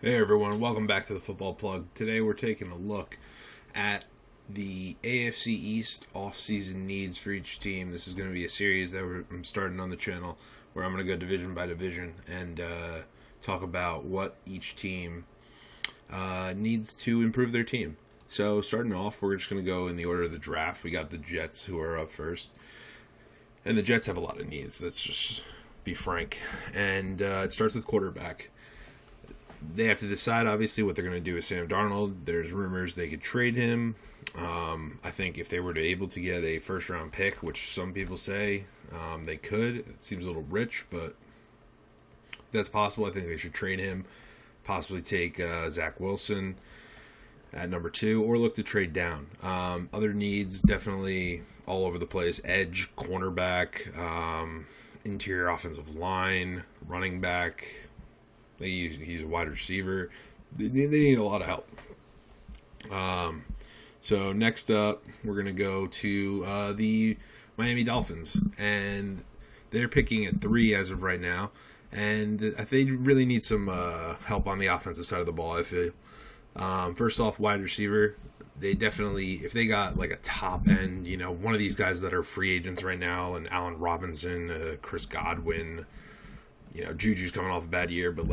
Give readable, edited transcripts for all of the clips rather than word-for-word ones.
Hey everyone, welcome back to the Football Plug. Today we're taking a look at the AFC East off-season needs for each team. This is going to be a series that I'm starting on the channel where I'm going to go division by division and talk about what each team needs to improve their team. So starting off, we're just going to go in the order of the draft. We got the Jets who are up first. And the Jets have a lot of needs, let's just be frank. And it starts with quarterback. They have to decide, obviously, what they're going to do with Sam Darnold. There's rumors they could trade him. I think if they were able to get a first-round pick, which some people say they could, it seems a little rich, but that's possible. I think they should trade him, possibly take Zach Wilson at number 2, or look to trade down. Other needs, definitely all over the place. Edge, cornerback, interior offensive line, running back. He's a wide receiver. They need a lot of help. So next up, we're going to go to the Miami Dolphins. And they're picking at 3 as of right now. And they really need some help on the offensive side of the ball, I feel. First off, wide receiver. They definitely, if they got like a top end, one of these guys that are free agents right now, and Allen Robinson, Chris Godwin, Juju's coming off a bad year, but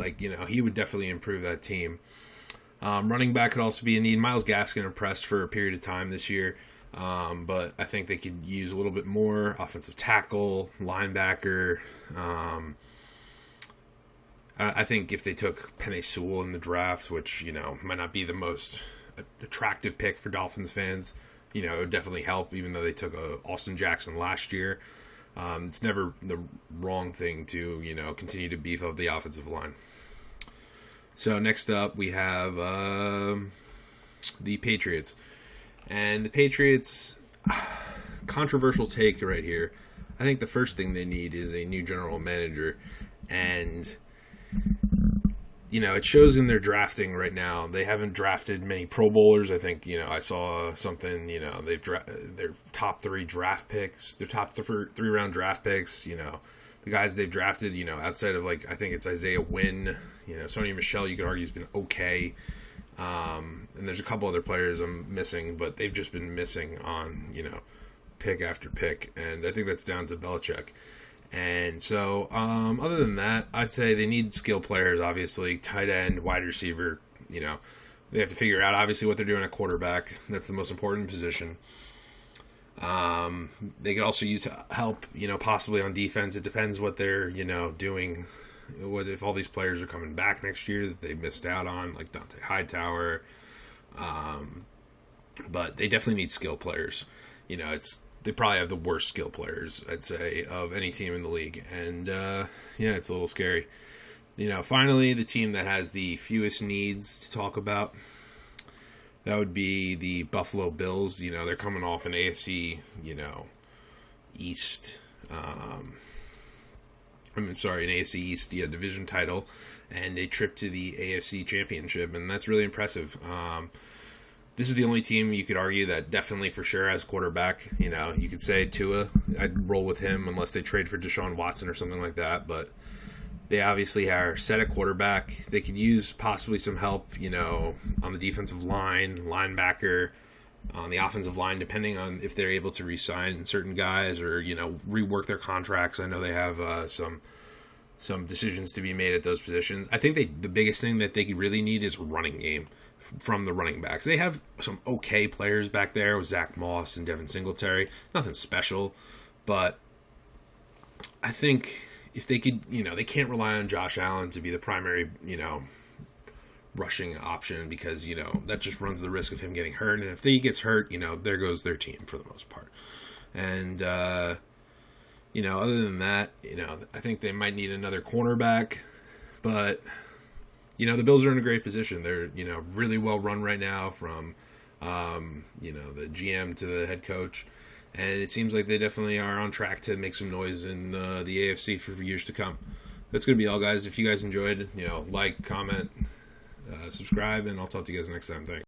he would definitely improve that team. Running back could also be a need. Myles Gaskin impressed for a period of time this year, but I think they could use a little bit more. Offensive tackle, linebacker. I think if they took Penei Sewell in the draft, which might not be the most attractive pick for Dolphins fans, it would definitely help. Even though they took Austin Jackson last year. It's never the wrong thing to, continue to beef up the offensive line. So next up, we have the Patriots. And the Patriots, controversial take right here. I think the first thing they need is a new general manager. And, it shows in their drafting right now. They haven't drafted many Pro Bowlers. I think, I saw something, they've their top 3 draft picks, their top 3 round draft picks, the guys they've drafted, outside of I think it's Isaiah Wynn, Sony Michel, you could argue has been okay. And there's a couple other players I'm missing, but they've just been missing on, pick after pick. And I think that's down to Belichick. And so, other than that, I'd say they need skill players, obviously, tight end, wide receiver, they have to figure out, obviously, what they're doing at quarterback. That's the most important position. They could also use help, possibly on defense. It depends what they're, doing, what if all these players are coming back next year that they missed out on, like Dante Hightower. But they definitely need skill players. They probably have the worst skill players, I'd say, of any team in the league. And, it's a little scary. Finally, the team that has the fewest needs to talk about, that would be the Buffalo Bills. They're coming off an AFC, East, an AFC East division title, and a trip to the AFC Championship, and that's really impressive. This is the only team you could argue that definitely for sure has quarterback. You could say Tua. I'd roll with him unless they trade for Deshaun Watson or something like that. But they obviously are set at quarterback. They could use possibly some help, on the defensive line, linebacker, on the offensive line, depending on if they're able to re-sign certain guys or, rework their contracts. I know they have some decisions to be made at those positions. I think the biggest thing that they really need is running game from the running backs. They have some okay players back there with Zach Moss and Devin Singletary. Nothing special, but I think if they could, they can't rely on Josh Allen to be the primary, rushing option because, that just runs the risk of him getting hurt. And if he gets hurt, there goes their team for the most part. And, other than that, I think they might need another cornerback, but the Bills are in a great position. They're, really well run right now from, the GM to the head coach. And it seems like they definitely are on track to make some noise in the AFC for years to come. That's going to be all, guys. If you guys enjoyed, like, comment, subscribe, and I'll talk to you guys next time. Thanks.